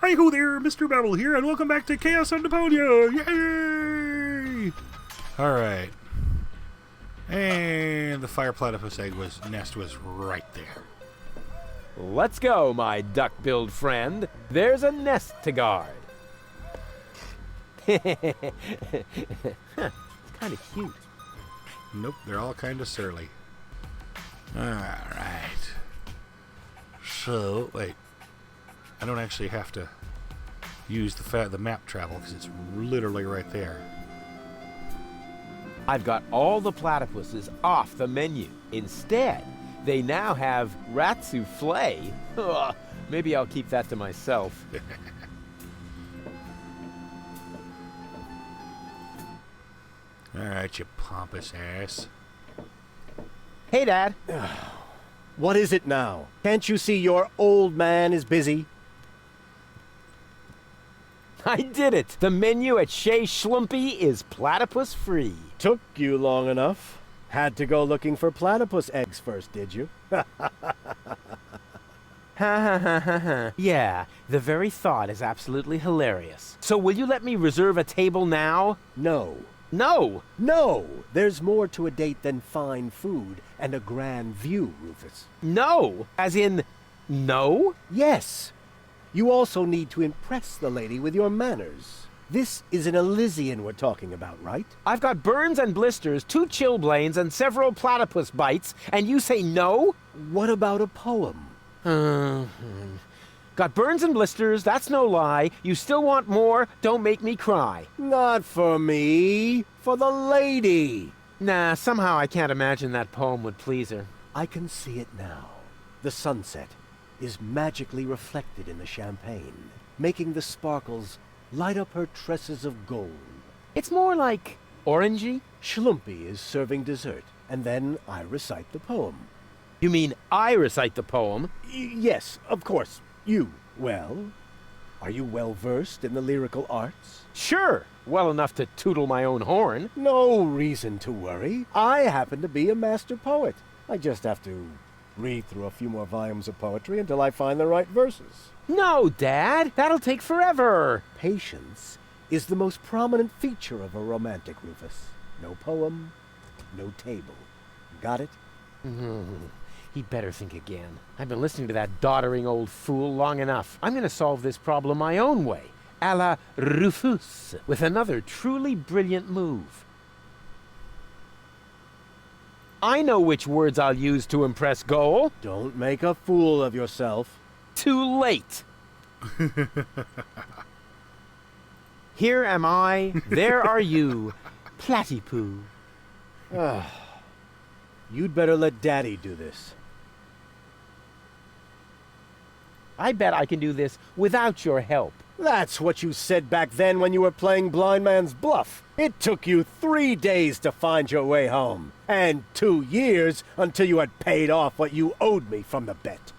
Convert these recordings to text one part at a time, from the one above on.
Hi-ho there, Mr. Babble here, and welcome back to Chaos on Deponia! Yay! Alright. And the fire platypus nest was right there. Let's go, my duck-billed friend. There's a nest to guard. It's kind of cute. Nope, they're all kind of surly. Alright. So, wait. I don't actually have to use the map travel because it's literally right there. I've got all the platypuses off the menu. Instead, they now have rat souffle. Ugh, maybe I'll keep that to myself. Alright, you pompous ass. Hey, Dad. What is it now? Can't you see your old man is busy? I did it. The menu at Chez Schlumpy is platypus free. Took you long enough. Had to go looking for platypus eggs first, did you? Ha ha ha ha ha. Yeah, the very thought is absolutely hilarious. So will you let me reserve a table now? No. No! No! There's more to a date than fine food and a grand view, Rufus. No! As in, no? Yes. You also need to impress the lady with your manners. This is an Elysian we're talking about, right? I've got burns and blisters, 2 chilblains, and several platypus bites, and you say no? What about a poem? Got burns and blisters, that's no lie. You still want more? Don't make me cry. Not for me. For the lady. Nah, somehow I can't imagine that poem would please her. I can see it now. The sunset is magically reflected in the champagne, making the sparkles light up her tresses of gold. It's more like orangey. Schlumpy is serving dessert, and then I recite the poem. You mean I recite the poem? Yes, of course. You. Well, are you well versed in the lyrical arts? Sure, well enough to tootle my own horn. No reason to worry. I happen to be a master poet. I just have to read through a few more volumes of poetry until I find the right verses. No, Dad, that'll take forever. Patience is the most prominent feature of a romantic, Rufus. No poem, no table. Got it? He'd better think again. I've been listening to that doddering old fool long enough. I'm going to solve this problem my own way, a la Rufus, with another truly brilliant move. I know which words I'll use to impress Goal. Don't make a fool of yourself. Too late. Here am I, there are you, Platypoo. You'd better let Daddy do this. I bet I can do this without your help. That's what you said back then when you were playing blind man's bluff. It took you 3 days to find your way home, and 2 years until you had paid off what you owed me from the bet.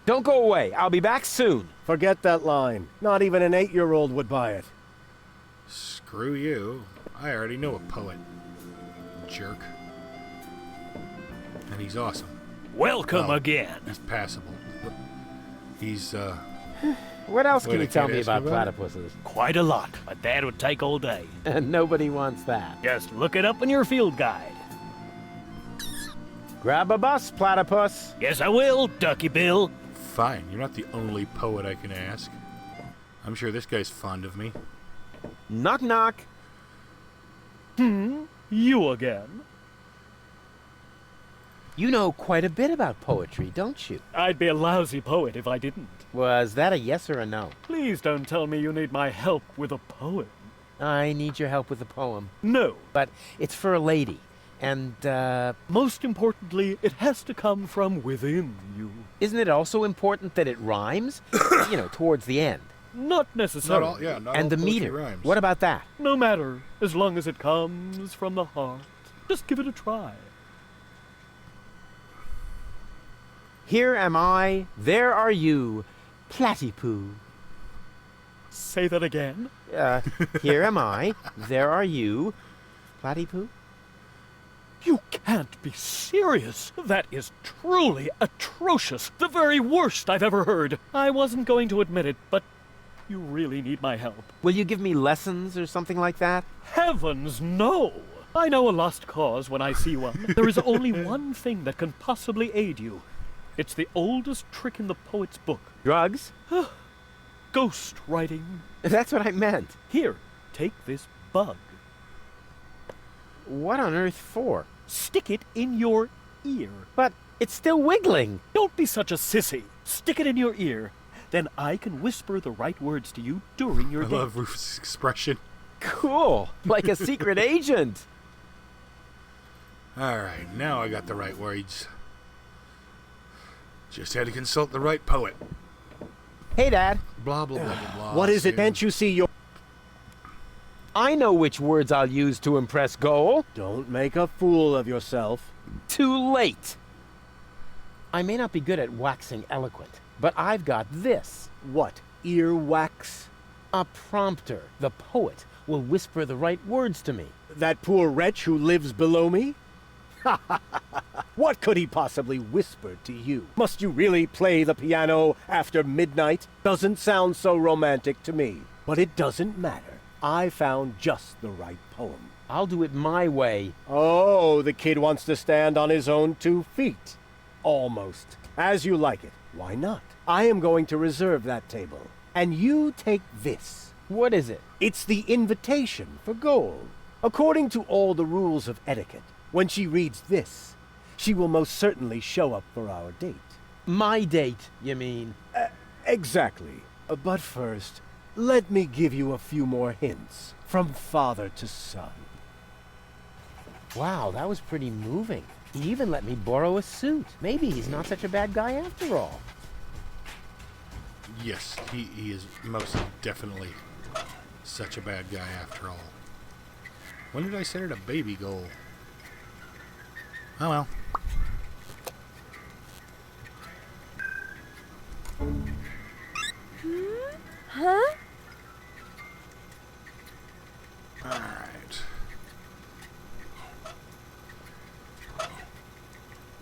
Don't go away. I'll be back soon. Forget that line. Not even an 8-year-old would buy it. Screw you. I already know a poet. Jerk. And he's awesome. Welcome again. He's passable. He's, What else can Wait, you I tell can't me ask about you about it? platypuses? Quite a lot, but that would take all day. Nobody wants that. Just look it up in your field guide. Grab a bus, platypus. Yes, I will, Ducky Bill. fine. You're not the only poet I can ask. I'm sure this guy's fond of me. Knock, knock. You again? You know quite a bit about poetry, don't you? I'd be a lousy poet if I didn't. Was that a yes or a no? Please don't tell me you need my help with a poem. I need your help with a poem. No. But it's for a lady. And, Most importantly, it has to come from within you. isn't it also important that it rhymes? You know, towards the end. Not necessarily. Not all, yeah, not And all the poetry meter. rhymes. What about that? No matter, as long as it comes from the heart. Just give it a try. Here am I, there are you, Platypoo. Say that again. Here am I, there are you, Platypoo. You can't be serious. That is truly atrocious. The very worst I've ever heard. I wasn't going to admit it, but you really need my help. Will you give me lessons or something like that? Heavens, no! I know a lost cause when I see one. There is only one thing that can possibly aid you. It's the oldest trick in the poet's book. Drugs? Ghost writing. That's what I meant. Here, take this bug. What on earth for? Stick it in your ear. But it's still wiggling. Don't be such a sissy. Stick it in your ear. Then I can whisper the right words to you during your I day. love Rufus' expression. Cool. Like a secret agent. Alright, now I got the right words. Just had to consult the right poet. Hey, Dad. Blah, blah, blah, blah, blah. What is it? So- Can't you see your... I know which words I'll use to impress Goal. Don't make a fool of yourself. Too late. I may not be good at waxing eloquent, but I've got this. What? Earwax? A prompter. The poet will whisper the right words to me. That poor wretch who lives below me? What could he possibly whisper to you? Must you really play the piano after midnight? Doesn't sound so romantic to me. But it doesn't matter. I found just the right poem. I'll do it my way. Oh, the kid wants to stand on his own 2 feet. Almost. As you like it. Why not? I am going to reserve that table. And you take this. What is it? It's the invitation for gold. According to all the rules of etiquette, when she reads this, she will most certainly show up for our date. My date, you mean? Exactly. But first, let me give you a few more hints from father to son. Wow, that was pretty moving. He even let me borrow a suit. Maybe he's not such a bad guy after all. Yes, he is most definitely such a bad guy after all. When did I set it a baby goal? Oh well. Huh? Alright.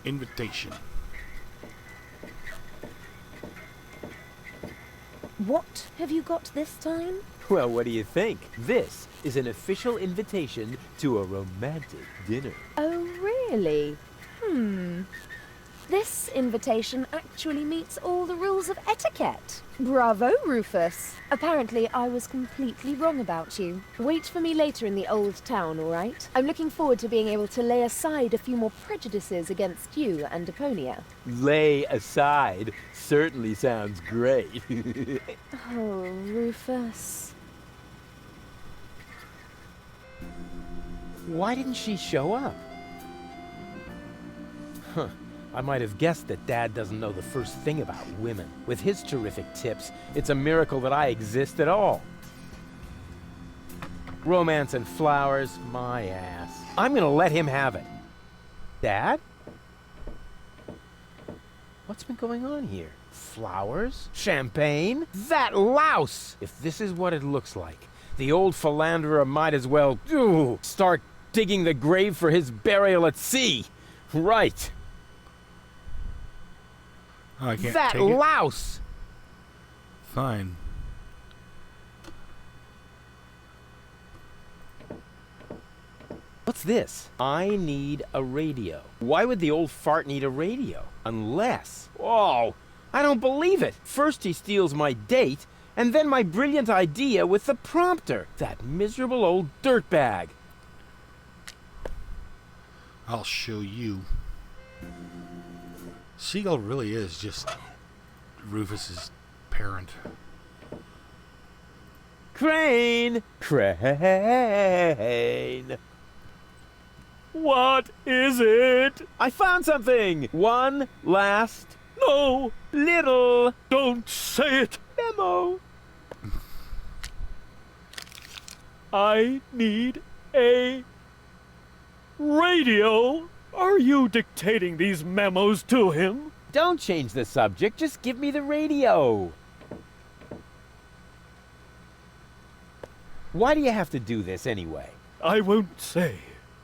Invitation. What have you got this time? Well, what do you think? This is an official invitation to a romantic dinner. Oh, really? This invitation actually meets all the rules of etiquette. Bravo, Rufus. Apparently, I was completely wrong about you. Wait for me later in the old town, all right? I'm looking forward to being able to lay aside a few more prejudices against you and Deponia. Lay aside certainly sounds great. Oh, Rufus. Why didn't she show up? Huh. I might have guessed that Dad doesn't know the first thing about women. With his terrific tips, it's a miracle that I exist at all. Romance and flowers, my ass. I'm gonna let him have it. Dad? What's been going on here? Flowers? Champagne? That louse! If this is what it looks like, the old philanderer might as well start digging the grave for his burial at sea. Right. Oh, I can't That take it. louse! Fine. What's this? I need a radio. Why would the old fart need a radio? Unless... Oh, I don't believe it. First he steals my date, and then my brilliant idea with the prompter. That miserable old dirtbag. I'll show you. Seagull really is just Rufus's parent. Crane! Crane! What is it? I found something! One last No, little don't say it. memo. I need a radio. Are you dictating these memos to him? Don't change the subject, just give me the radio. Why do you have to do this anyway? I won't say.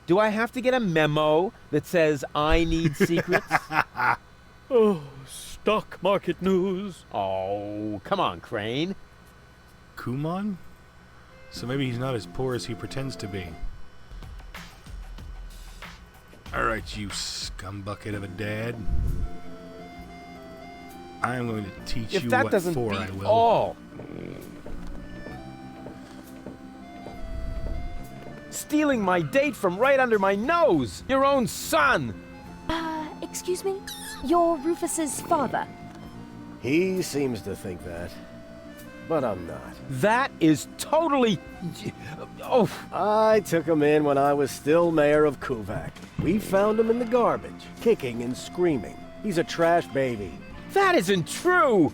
Do I have to get a memo that says I need secrets? Oh, stock market news. Oh, come on, Crane. Kumon? So maybe he's not as poor as he pretends to be. Alright, you scumbucket of a dad. I'm going to teach If you that what doesn't for beat I will. all. Stealing my date from right under my nose! Your own son! Excuse me? You're Rufus's father. He seems to think that. But I'm not. That is totally... Oh, I took him in when I was still mayor of Kuvak. We found him in the garbage, kicking and screaming. He's a trash baby. that isn't true!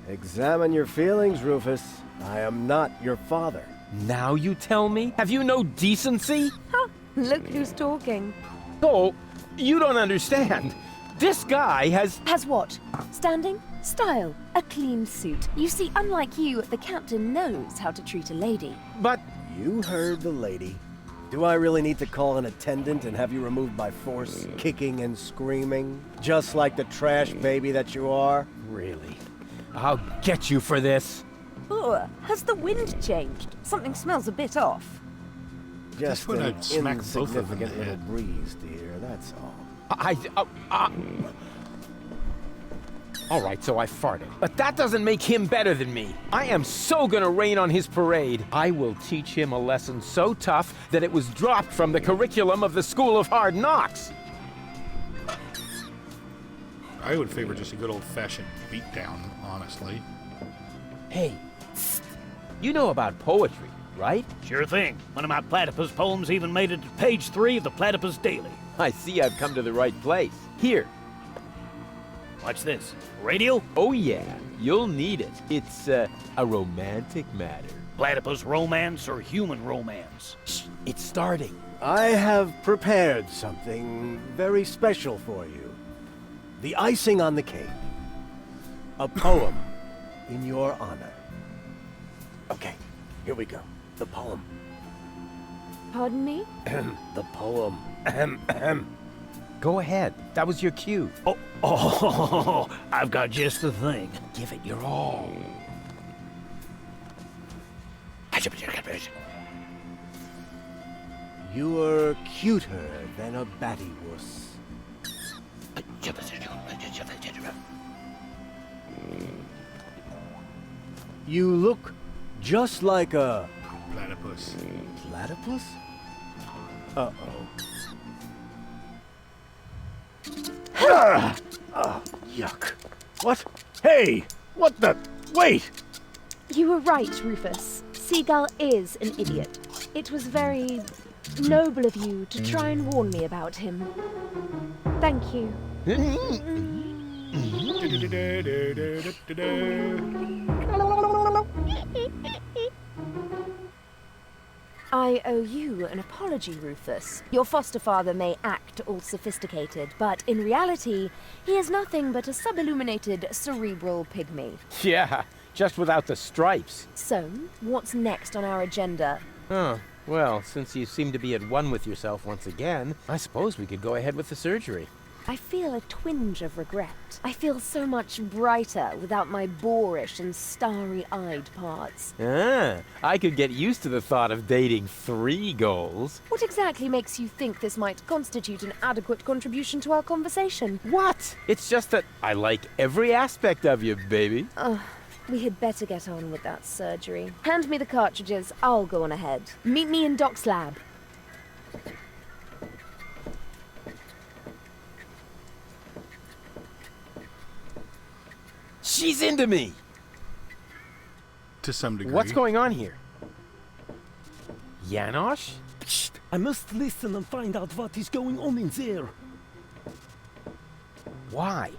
Examine your feelings, Rufus. I am not your father. Now you tell me? Have you no decency? Ha! Look who's talking. Oh, you don't understand. This guy has... Has what? Standing? Style. A clean suit. You see, unlike you, the captain knows how to treat a lady. But... You heard the lady. Do I really need to call an attendant and have you removed by force, kicking and screaming? Just like the trash baby that you are? Really? I'll get you for this. Ugh, has the wind changed? Something smells a bit off. Just when an I'd smack both of them in insignificant the little head. breeze, dear, that's all. All right, so I farted. But that doesn't make him better than me. I am so gonna rain on his parade. I will teach him a lesson so tough that it was dropped from the curriculum of the School of Hard Knocks. I would favor just a good old-fashioned beatdown, honestly. Hey, you know about poetry, right? Sure thing. One of my platypus poems even made it to page 3 of the Platypus Daily. I see I've come to the right place. Here. Watch this. Radio? Oh yeah, you'll need it. It's a romantic matter. Platypus romance or human romance? Shh, it's starting. I have prepared something very special for you. The icing on the cake. A poem in your honor. Okay, here we go. The poem. Pardon me? The poem. Go ahead. That was your cue. Oh, I've got just the thing. Give it your all. You're cuter than a battywuss. You look just like a Platypus. platypus? Uh-oh. Yuck. What? Hey! What the? Wait! You were right, Rufus. Seagull is an idiot. It was very noble of you to try and warn me about him. Thank you. I owe you an apology, Rufus. Your foster father may act all sophisticated, but in reality, he is nothing but a subilluminated cerebral pygmy. Yeah, just without the stripes. So, what's next on our agenda? Oh, well, since you seem to be at one with yourself once again, I suppose we could go ahead with the surgery. I feel a twinge of regret. I feel so much brighter without my boorish and starry-eyed parts. Ah, I could get used to the thought of dating 3 goals. What exactly makes you think this might constitute an adequate contribution to our conversation? What? It's just that I like every aspect of you, baby. We had better get on with that surgery. Hand me the cartridges, I'll go on ahead. Meet me in Doc's lab. She's into me! To some degree. What's going on here? Janosch? Psst! I must listen and find out what is going on in there. Why?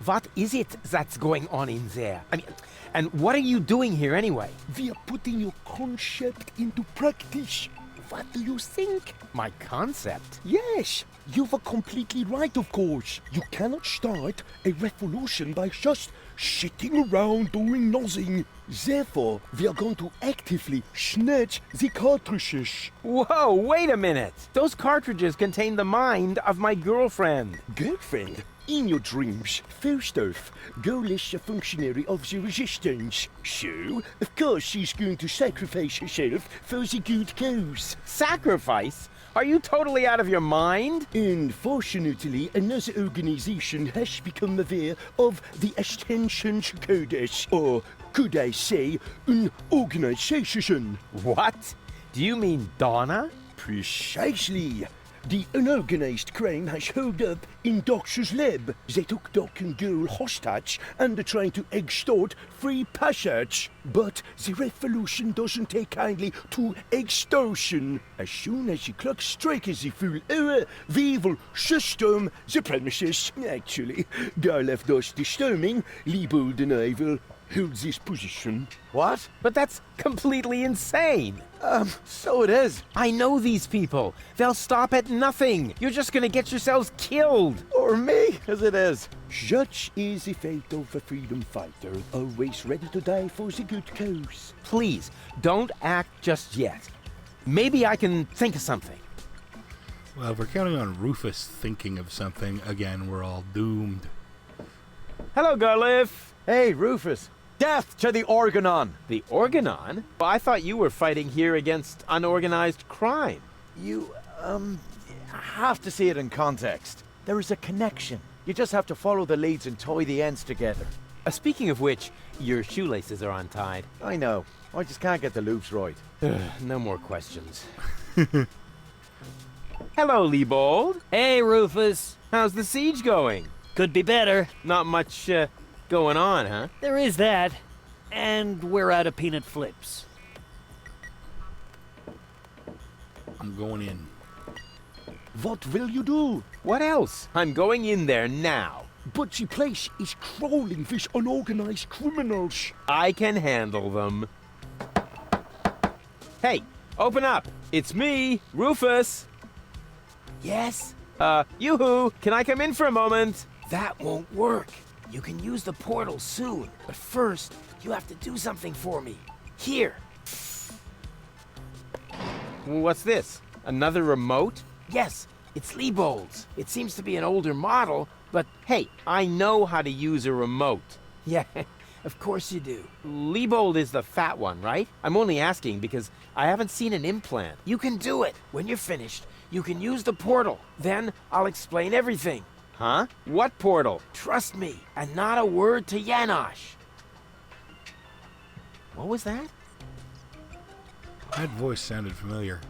What is it that's going on in there? I mean, and what are you doing here anyway? We are putting your concept into practice. What do you think? My concept? Yes, you were completely right, of course. You cannot start a revolution by just sitting around doing nothing. Therefore, we are going to actively snatch the cartridges. Whoa, wait a minute! Those cartridges contain the mind of my girlfriend. Girlfriend, in your dreams, first off, Girl is a functionary of the resistance. So, of course she's going to sacrifice herself for the good cause. Sacrifice? Are you totally out of your mind? Unfortunately, another organization has become aware of the Ascension's Codex, or could I say, an organization. What? Do you mean Donna? Precisely. The unorganized crime has held up in Doc's lab. They took Doc and Girl hostage and are trying to extort free passage. But the revolution doesn't take kindly to extortion. As soon as the clock strikes the full hour, we will system the premises. Actually, Gar left us disturbing. Liebold and I will hold this position. What? But that's completely insane. So it is. I know these people. They'll stop at nothing. You're just gonna get yourselves killed. Or me, as it is. Such is the fate of a freedom fighter, always ready to die for the good cause. Please, don't act just yet. Maybe I can think of something. Well, if we're counting on Rufus thinking of something, again, we're all doomed. Hello, Garliff. Hey, Rufus. Death to the Organon! The Organon? Well, I thought you were fighting here against unorganized crime. You, have to see it in context. There is a connection. You just have to follow the leads and tie the ends together. Speaking of which, your shoelaces are untied. I know. I just can't get the loops right. No more questions. Hello, Liebold. Hey, Rufus. How's the siege going? Could be better. Not much, going on, huh? There is that. And we're out of peanut flips. I'm going in. What will you do? What else? I'm going in there now. But the place is crawling with unorganized criminals. I can handle them. Hey, open up. It's me, Rufus. Yes? Yoo-hoo, can I come in for a moment? That won't work. You can use the portal soon, but first, you have to do something for me. Here. What's this? Another remote? Yes, it's Liebold's. It seems to be an older model, but Hey, I know how to use a remote. yeah, of course you do. Liebold is the fat one, right? I'm only asking because I haven't seen an implant. You can do it. When you're finished, you can use the portal. Then I'll explain everything. Huh? What portal? Trust me, and not a word to Janosch. What was that? That voice sounded familiar.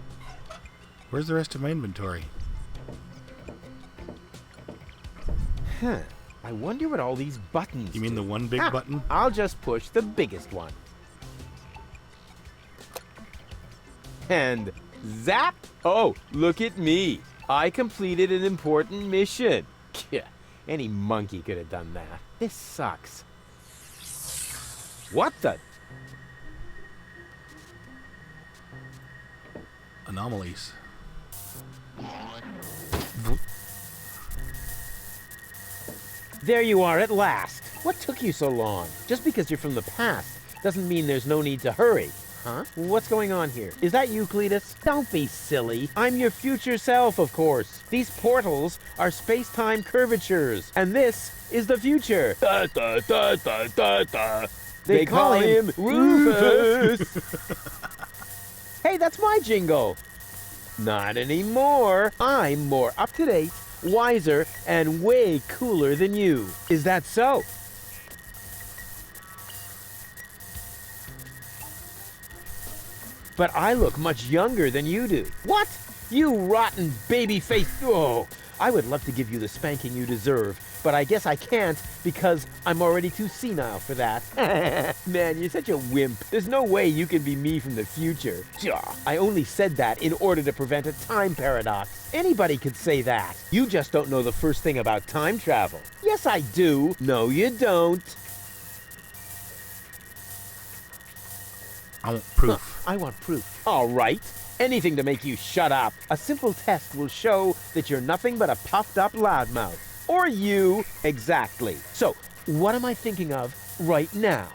Where's the rest of my inventory? Huh. I wonder what all these buttons You mean do. the one big button? I'll just push the biggest one. And zap! Oh, look at me. I completed an important mission. Yeah, any monkey could have done that. This sucks. What the? Anomalies. There you are at last. What took you so long? Just because you're from the past doesn't mean there's no need to hurry. Huh? What's going on here? Is that you, Cletus? Don't be silly. I'm your future self, of course. These portals are space-time curvatures, and this is the future. Da, da, da, da, da, da. They call him Rufus. Hey, that's my jingle. Not anymore. I'm more up-to-date, wiser, and way cooler than you. Is that so? But I look much younger than you do. What? You rotten baby-faced... Oh, I would love to give you the spanking you deserve, but I guess I can't because I'm already too senile for that. Man, you're such a wimp. There's no way you can be me from the future. I only said that in order to prevent a time paradox. Anybody could say that. You just don't know the first thing about time travel. Yes, I do. No, you don't. I want proof. I want proof. All right. Anything to make you shut up. A simple test will show that you're nothing but a puffed up loudmouth. Or you. Exactly. So, what am I thinking of right now?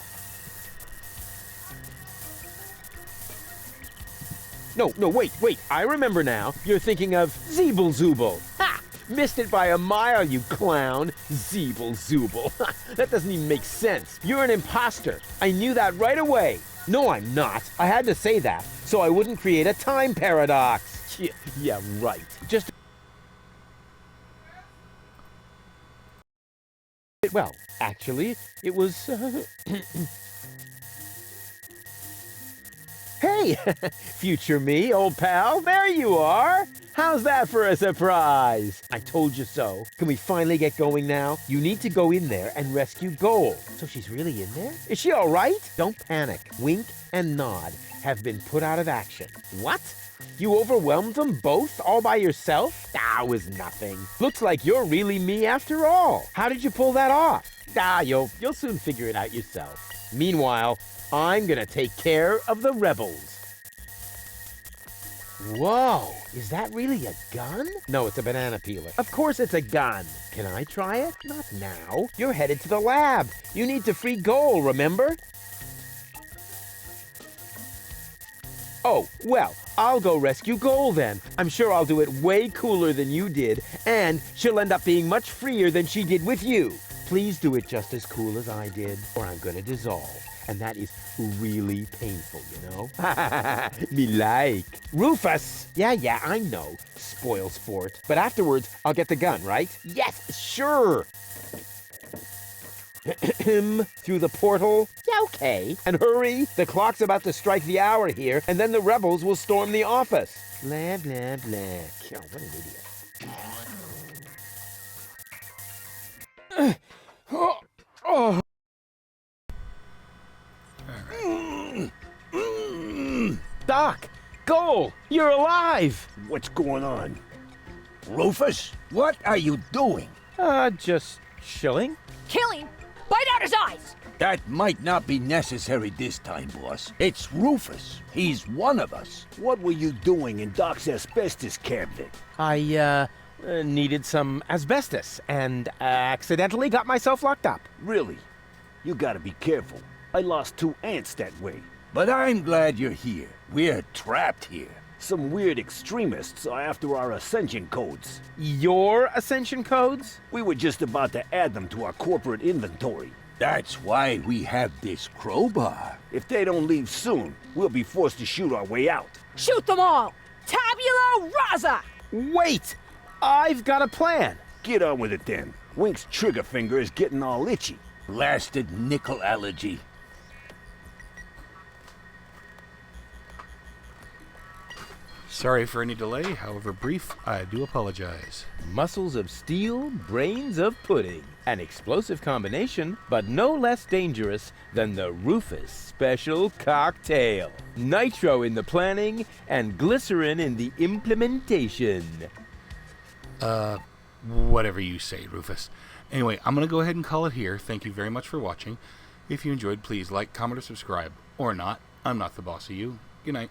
No, wait, I remember now. You're thinking of Zeeble-Zooble. Ha! Missed it by a mile, you clown. Zeeble-Zooble. That doesn't even make sense. You're an imposter. I knew that right away. No, I'm not. I had to say that, so I wouldn't create a time paradox. Yeah, right. Just... Well, actually, it was... Hey, future me, old pal, there you are. How's that for a surprise? I told you so. Can we finally get going now? You need to go in there and rescue Gold. So she's really in there? Is she all right? Don't panic. Wink and Nod have been put out of action. What? You overwhelmed them both all by yourself? It was nothing. Looks like you're really me after all. How did you pull that off? You'll soon figure it out yourself. Meanwhile, I'm gonna take care of the rebels. Whoa, is that really a gun? No, it's a banana peeler. Of course it's a gun. Can I try it? Not now. You're headed to the lab. You need to free Goal, remember? Oh, well, I'll go rescue Goal then. I'm sure I'll do it way cooler than you did, and she'll end up being much freer than she did with you. Please do it just as cool as I did, or I'm gonna dissolve. And that is really painful, you know? Me like. Rufus! Yeah, I know. Spoil sport. But afterwards, I'll get the gun, right? Yes, sure! Through the portal? Yeah, okay. And hurry! The clock's about to strike the hour here, and then the rebels will storm the office. Blah, blah, blah. Oh, what an idiot. Oh. Doc! Goal! You're alive! What's going on? Rufus, what are you doing? Just chilling. Killing? Bite out his eyes! That might not be necessary this time, boss. It's Rufus. He's one of us. What were you doing in Doc's asbestos cabinet? I, needed some asbestos and accidentally got myself locked up. Really? You gotta be careful. I lost 2 ants that way. But I'm glad you're here. We're trapped here. Some weird extremists are after our ascension codes. Your ascension codes? We were just about to add them to our corporate inventory. That's why we have this crowbar. If they don't leave soon, we'll be forced to shoot our way out. Shoot them all! Tabula rasa! Wait! I've got a plan. Get on with it then. Wink's trigger finger is getting all itchy. Blasted nickel allergy. Sorry for any delay, however brief, I do apologize. Muscles of steel, brains of pudding. An explosive combination, but no less dangerous than the Rufus Special Cocktail. Nitro in the planning and glycerin in the implementation. Whatever you say, Rufus. Anyway, I'm going to go ahead and call it here. Thank you very much for watching. If you enjoyed, please like, comment, or subscribe. Or not. I'm not the boss of you. Good night.